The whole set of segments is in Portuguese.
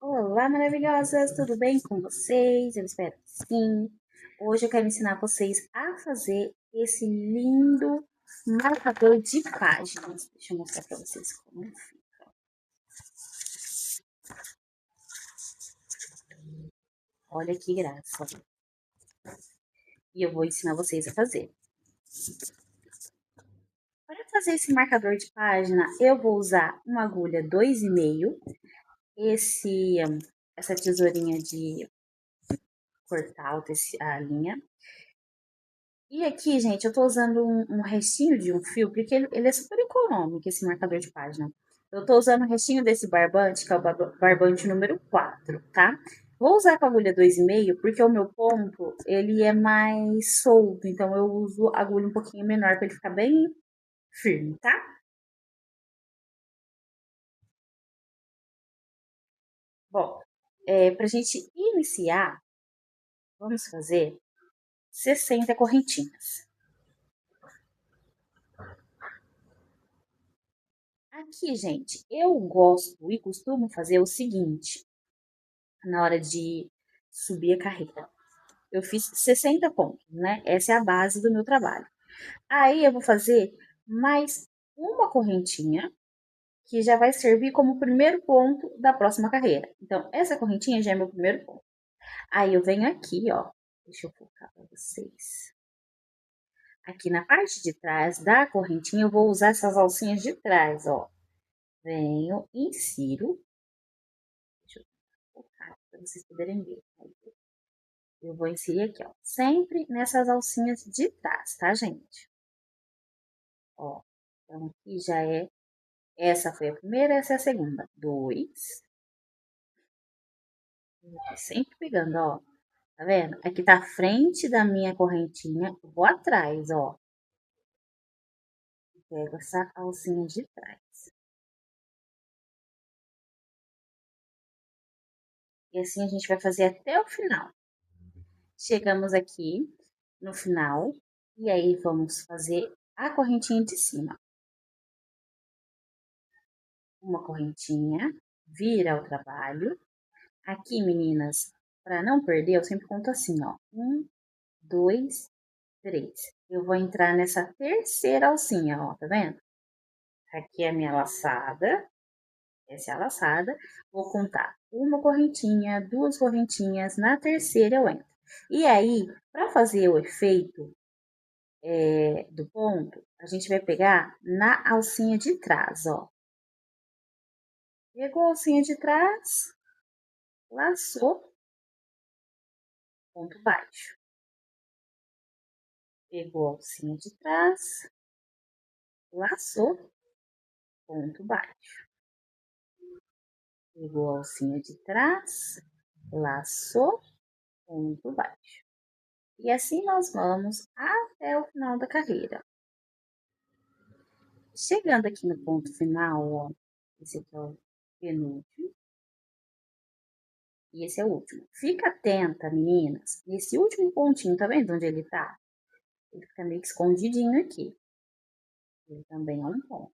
Olá, maravilhosas! Tudo bem com vocês? Eu espero que sim. Hoje eu quero ensinar vocês a fazer esse lindo marcador de páginas. Deixa eu mostrar para vocês como fica. Olha que graça! E eu vou ensinar vocês a fazer. Para fazer esse marcador de página, eu vou usar uma agulha 2,5, essa tesourinha de cortar a linha. E aqui, gente, eu tô usando um restinho de um fio, porque ele é super econômico, esse marcador de página. Eu tô usando o restinho desse barbante, que é o barbante número 4, tá? Vou usar com a agulha 2,5, porque o meu ponto, ele é mais solto, então eu uso a agulha um pouquinho menor para ele ficar bem firme, tá? Bom, pra gente iniciar, vamos fazer 60 correntinhas. Aqui, gente, eu gosto e costumo fazer o seguinte, na hora de subir a carreira. Eu fiz 60 pontos, né? Essa é a base do meu trabalho. Aí eu vou fazer mais uma correntinha, que já vai servir como primeiro ponto da próxima carreira. Então, essa correntinha já é meu primeiro ponto. Aí eu venho aqui, ó, deixa eu focar para vocês. Aqui na parte de trás da correntinha, eu vou usar essas alcinhas de trás, ó. Venho, insiro. Deixa eu focar para vocês poderem ver. Eu vou inserir aqui, ó, sempre nessas alcinhas de trás, tá, gente? Ó, então aqui já é, essa foi a primeira, essa é a segunda. 2. Sempre pegando, ó, tá vendo? Aqui tá a frente da minha correntinha, eu vou atrás, ó. Pego essa alcinha de trás. E assim a gente vai fazer até o final. Chegamos aqui no final, e aí vamos fazer a correntinha de cima. Uma correntinha, vira o trabalho. Aqui, meninas, para não perder, eu sempre conto assim, ó. 1, 2, 3. Eu vou entrar nessa terceira alcinha, ó, tá vendo? Aqui é a minha laçada, essa é a laçada. Vou contar uma correntinha, duas correntinhas, na terceira eu entro. E aí, para fazer o efeito do ponto, a gente vai pegar na alcinha de trás, ó. Pegou a alcinha de trás, laçou, ponto baixo. Pegou a alcinha de trás, laçou, ponto baixo. Pegou a alcinha de trás, laçou, ponto baixo. E assim nós vamos até o final da carreira. Chegando aqui no ponto final, ó, esse aqui é o penúltimo. E esse é o último. Fica atenta, meninas, nesse último pontinho, tá vendo onde ele tá? Ele fica meio que escondidinho aqui. Ele também é um ponto.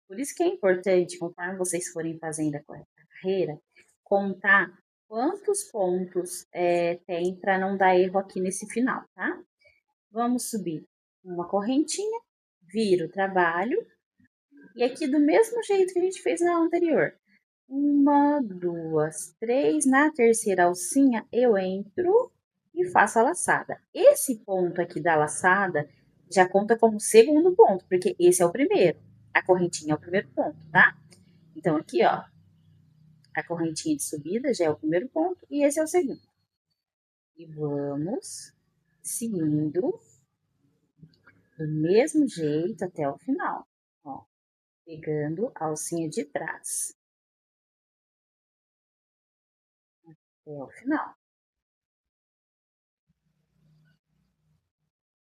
Por isso que é importante, conforme vocês forem fazendo a carreira, contar quantos pontos tem para não dar erro aqui nesse final, tá? Vamos subir uma correntinha, vira o trabalho, e aqui do mesmo jeito que a gente fez na anterior. 1, 2, 3, na terceira alcinha eu entro e faço a laçada. Esse ponto aqui da laçada já conta como segundo ponto, porque esse é o primeiro. A correntinha é o primeiro ponto, tá? Então, aqui, ó, a correntinha de subida já é o primeiro ponto e esse é o segundo. E vamos seguindo do mesmo jeito até o final, ó, pegando a alcinha de trás até o final.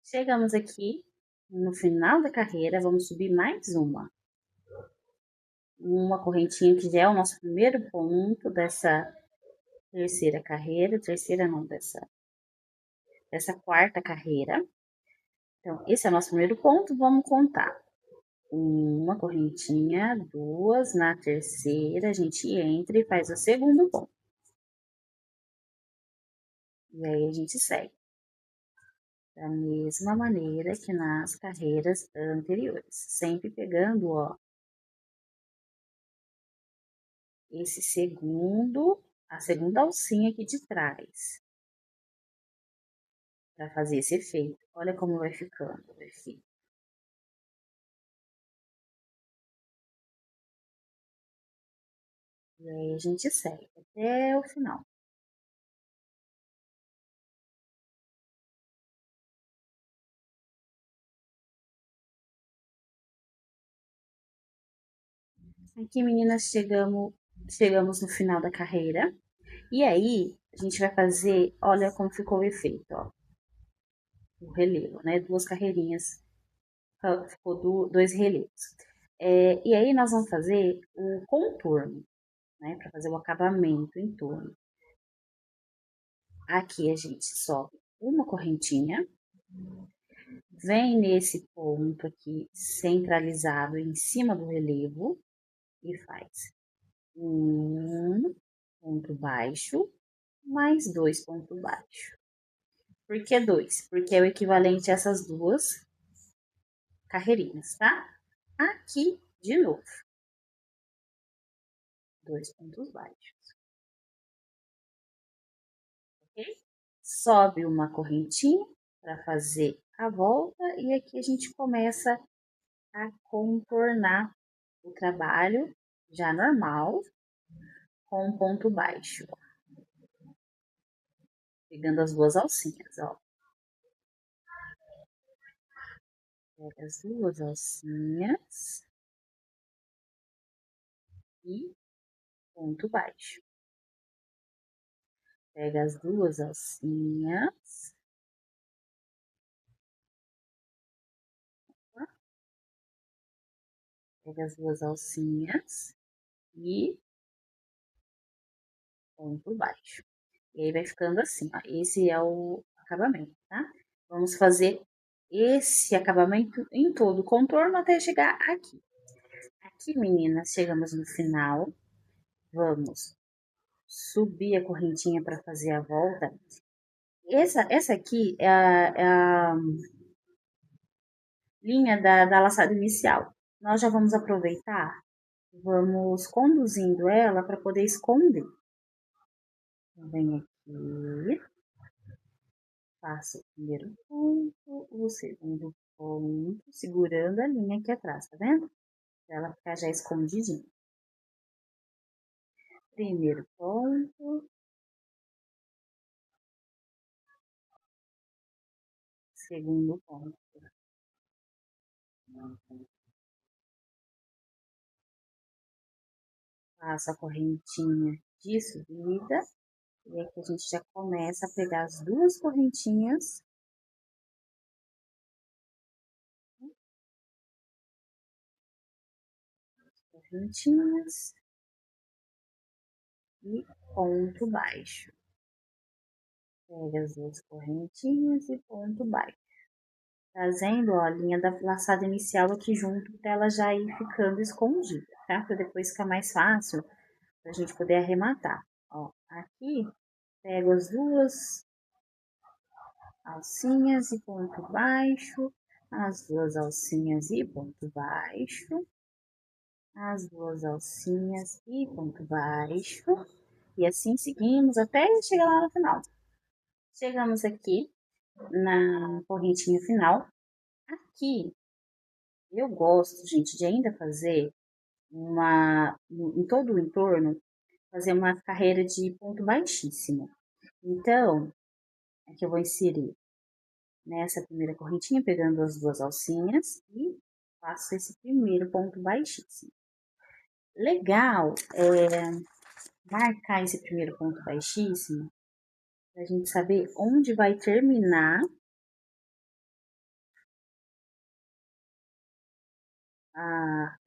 Chegamos aqui no final da carreira, vamos subir mais uma correntinha que já é o nosso primeiro ponto dessa terceira carreira, terceira não, dessa quarta carreira. Então, esse é o nosso primeiro ponto, vamos contar. uma correntinha, duas, na terceira a gente entra e faz o segundo ponto. E aí a gente segue da mesma maneira que nas carreiras anteriores, sempre pegando, ó, esse segundo, a segunda alcinha aqui de trás, para fazer esse efeito. Olha como vai ficando o efeito. E aí a gente segue até o final. Aqui, meninas, chegamos no final da carreira. E aí, a gente vai fazer, olha como ficou o efeito, ó. O relevo, né? Duas carreirinhas, ficou dois relevos. E aí, nós vamos fazer o contorno, né? Para fazer o acabamento em torno. Aqui a gente sobe uma correntinha, vem nesse ponto aqui centralizado em cima do relevo e faz um ponto baixo, mais dois pontos baixos. Por que dois? Porque é o equivalente a essas duas carreirinhas, tá? Aqui, de novo, dois pontos baixos, ok? Sobe uma correntinha para fazer a volta e aqui a gente começa a contornar o trabalho já normal com um ponto baixo, pegando as duas alcinhas, ó. Pega as duas alcinhas e ponto baixo. Pega as duas alcinhas. Pega as duas alcinhas e ponto baixo. E aí vai ficando assim, ó. Esse é o acabamento, tá? Vamos fazer esse acabamento em todo o contorno até chegar aqui. Aqui, meninas, chegamos no final. Vamos subir a correntinha para fazer a volta. Essa aqui é a linha da laçada inicial. Nós já vamos aproveitar, vamos conduzindo ela para poder esconder. Então, vem aqui, faço o primeiro ponto, o segundo ponto, segurando a linha aqui atrás, tá vendo? Pra ela ficar já escondidinha. Primeiro ponto, segundo ponto. Faço a correntinha de subida. E aqui a gente já começa a pegar as duas correntinhas. Correntinhas. E ponto baixo. Pega as duas correntinhas e ponto baixo. Trazendo, ó, a linha da laçada inicial aqui junto, para ela já ir ficando escondida, tá? Para depois ficar mais fácil, pra gente poder arrematar. Ó, aqui, pego as duas alcinhas e ponto baixo, as duas alcinhas e ponto baixo, as duas alcinhas e ponto baixo, e assim seguimos até chegar lá no final. Chegamos aqui na correntinha final. Aqui, eu gosto, gente, de ainda fazer em todo o entorno, fazer uma carreira de ponto baixíssimo. Então, aqui eu vou inserir nessa primeira correntinha, pegando as duas alcinhas e faço esse primeiro ponto baixíssimo. Legal marcar esse primeiro ponto baixíssimo, pra gente saber onde vai terminar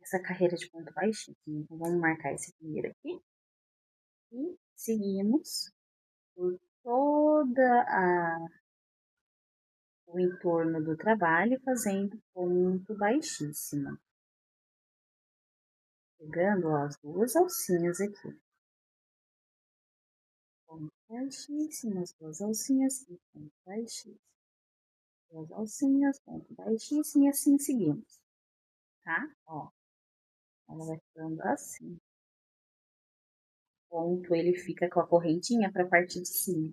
essa carreira de ponto baixíssimo. Então, vamos marcar esse primeiro aqui. E seguimos por toda o entorno do trabalho, fazendo ponto baixíssimo. Pegando, ó, as duas alcinhas aqui. Ponto baixíssimo, as duas alcinhas e ponto baixíssimo. Duas alcinhas, ponto baixíssimo e assim seguimos, tá? Ó, ela vai ficando assim. Ponto, ele fica com a correntinha pra parte de cima.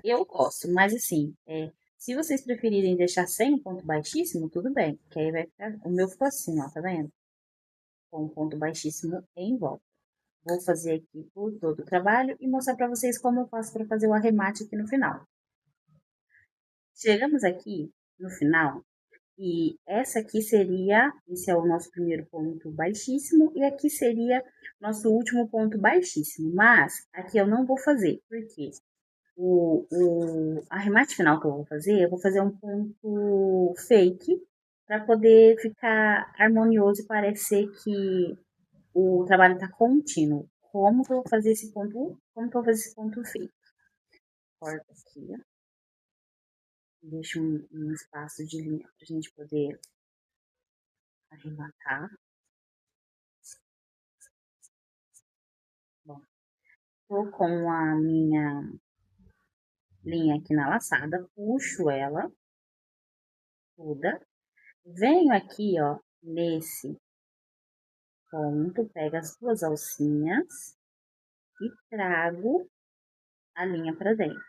Eu gosto, mas assim, se vocês preferirem deixar sem ponto baixíssimo, tudo bem, que aí vai ficar, o meu ficou assim, ó, tá vendo? Com um ponto baixíssimo em volta. Vou fazer aqui por todo o trabalho e mostrar para vocês como eu faço para fazer o arremate aqui no final. Chegamos aqui no final e esse é o nosso primeiro ponto baixíssimo e aqui seria nosso último ponto baixíssimo, mas aqui eu não vou fazer, porque o arremate final que eu vou fazer um ponto fake para poder ficar harmonioso e parecer que o trabalho está contínuo. Como que eu vou fazer esse ponto? Como que eu vou fazer esse ponto fake? Corta aqui, ó. Deixa um espaço de linha para a gente poder arrematar. Bom, tô com a minha linha aqui na laçada, puxo ela toda, venho aqui, ó, nesse ponto, pego as duas alcinhas e trago a linha para dentro.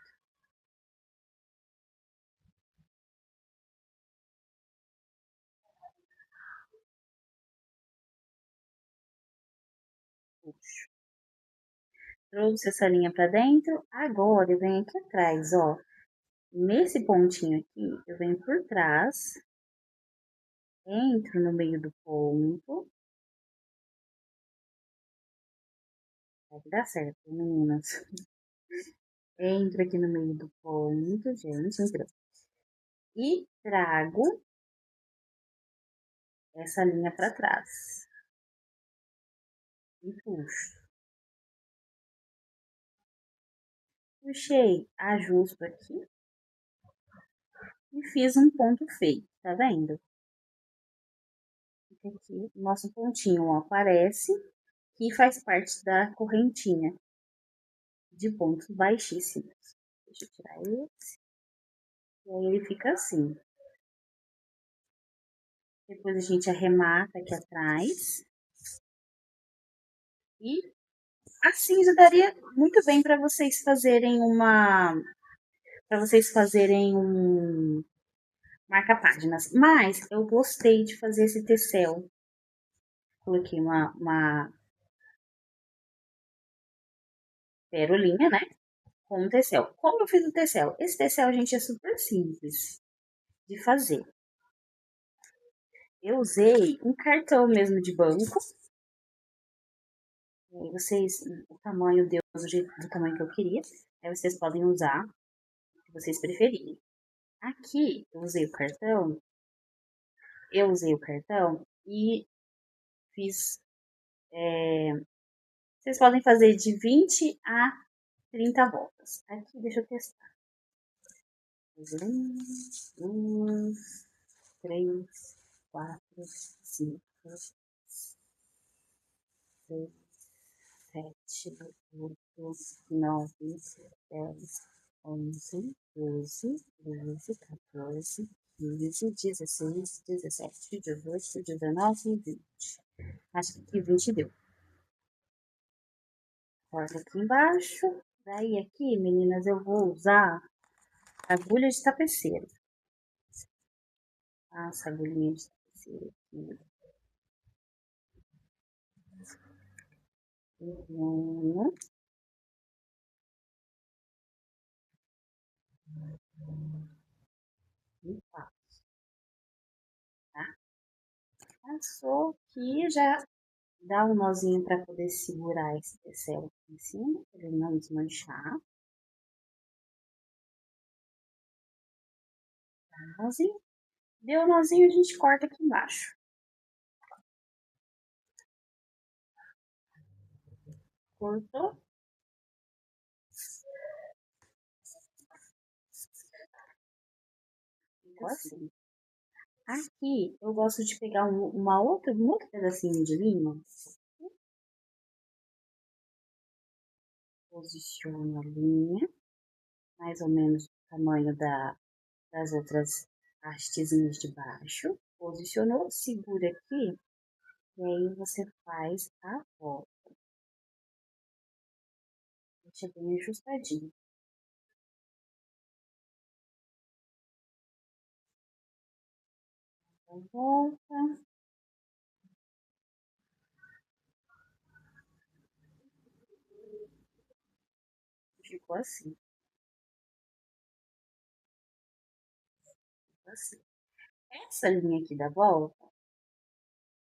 Puxo. Trouxe essa linha para dentro, agora eu venho aqui atrás, ó. Nesse pontinho aqui, eu venho por trás, entro no meio do ponto. Vai dar certo, meninas. Entro aqui no meio do ponto, gente, entrou. E trago essa linha para trás. E puxo. Puxei, ajusto aqui. E fiz um ponto feio, tá vendo? Fica aqui, nosso pontinho, ó, aparece, que faz parte da correntinha de pontos baixíssimos. Deixa eu tirar esse. E aí ele fica assim. Depois a gente arremata aqui atrás. E assim já daria muito bem para vocês fazerem um marca-páginas. Mas eu gostei de fazer esse tecel. Coloquei uma perolinha, né? Com um tecel. Como eu fiz o tecel? Esse tecel, gente, é super simples de fazer. Eu usei um cartão mesmo de banco. E aí vocês, o tamanho deu do tamanho que eu queria. Aí vocês podem usar o que vocês preferirem. Aqui eu usei o cartão e fiz. Vocês podem fazer de 20 a 30 voltas. Aqui, deixa eu testar. 1, 2, 3, 4, 5, 6, 7, 8, 9, 10, 11, 12, 13, 14, 15, 16, 17, 18, 19 e 20. Acho que 20 deu. Corta aqui embaixo. Daí aqui, meninas, eu vou usar agulha de tapeceiro. Passa a agulhinha de tapeceiro aqui. E passo, tá? Passou aqui, já dá um nozinho para poder segurar esse tecel aqui em cima, para ele não desmanchar. Nozinho. Deu o nozinho, a gente corta aqui embaixo. Cortou. Ficou assim. Aqui, eu gosto de pegar um outro pedacinho de linha Posiciono a linha, mais ou menos o tamanho das outras hastezinhas de baixo. Posicionou, segura aqui, e aí você faz a volta. Deixa bem ajustadinho. A volta. Ficou assim. Assim. Essa linha aqui da volta,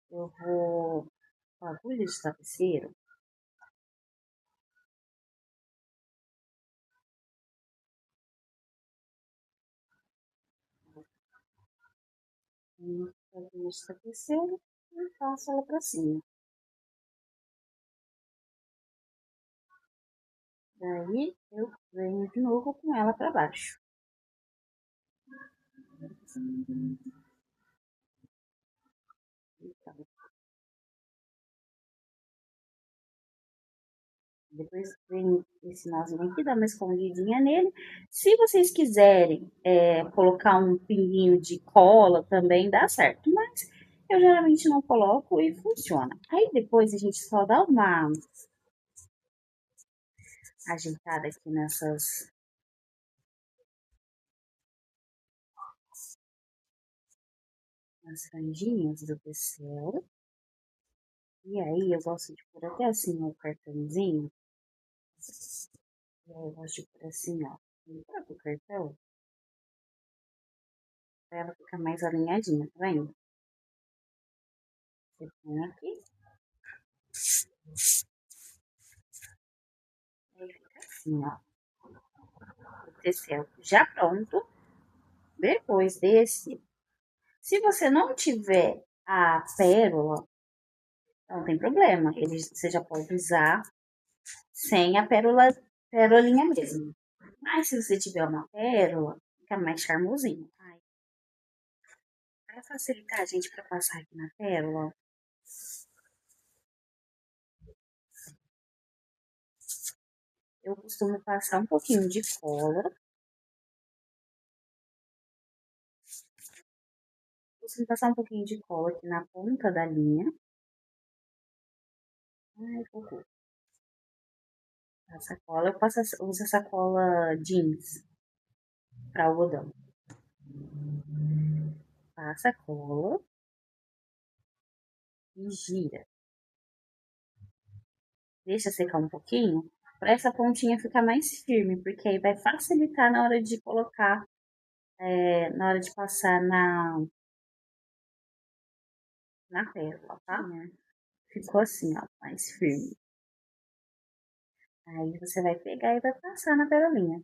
eu vou com a agulha de tapeceiro. Com a agulha de tapeceiro e passo ela pra cima. Daí eu venho de novo com ela pra baixo. Então, depois vem esse nozinho aqui, dá uma escondidinha nele. Se vocês quiserem colocar um pinguinho de cola também dá certo, mas eu geralmente não coloco e funciona. Aí depois a gente só dá uma ajeitada aqui nas franjinhas do pincel. E aí eu gosto de pôr até assim o cartãozinho. E aí eu gosto de pôr assim, ó, no próprio cartão. Pra ela ficar mais alinhadinha, tá vendo? Você põe aqui. Aí fica assim, ó. O pincel já pronto. Depois desse, se você não tiver a pérola, não tem problema. Você já pode usar sem a pérolinha mesmo. Mas se você tiver uma pérola, fica mais charmosinho. Para facilitar a gente para passar aqui na pérola, eu costumo passar um pouquinho de cola. Costumo passar um pouquinho de cola aqui na ponta da linha. Ai, cocô. Essa cola, uso essa cola jeans para algodão. Passa a cola e gira. Deixa secar um pouquinho, para essa pontinha ficar mais firme, porque aí vai facilitar na hora de colocar, na hora de passar na pérola, tá? Ficou assim, ó, mais firme. Aí você vai pegar e vai passar na perolinha.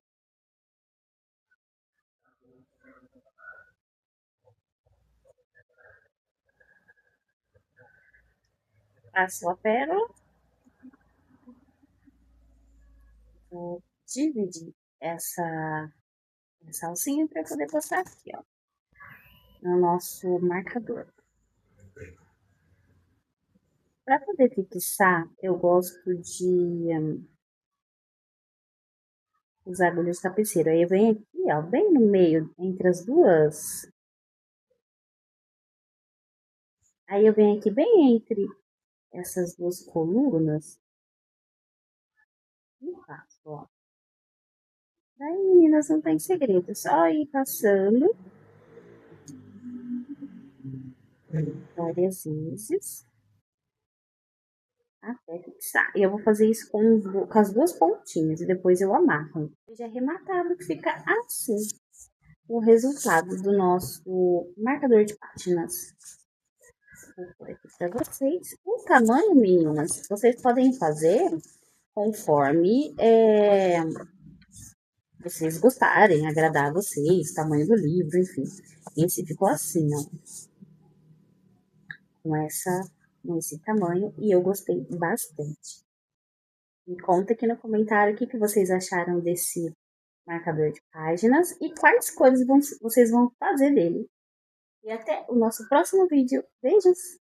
Passou a pérola, vou dividir essa alcinha para poder passar aqui, ó, no nosso marcador. Para poder fixar, eu gosto de usar agulha de tapeceiro. Aí eu venho aqui, ó, bem no meio, entre as duas. Aí eu venho aqui bem entre essas duas colunas e faço, ó. Daí, meninas, não tem segredo, é só ir passando várias vezes até fixar. E eu vou fazer isso com as duas pontinhas e depois eu amarro. Já arrematado que fica assim o resultado do nosso marcador de páginas. Vou pôr aqui para vocês. O tamanho, meninas, vocês podem fazer conforme vocês gostarem, agradar a vocês, tamanho do livro, enfim. Esse ficou assim, ó. Com esse tamanho e eu gostei bastante. Me conta aqui no comentário o que vocês acharam desse marcador de páginas e quais cores vocês vão fazer dele. E até o nosso próximo vídeo. Beijos!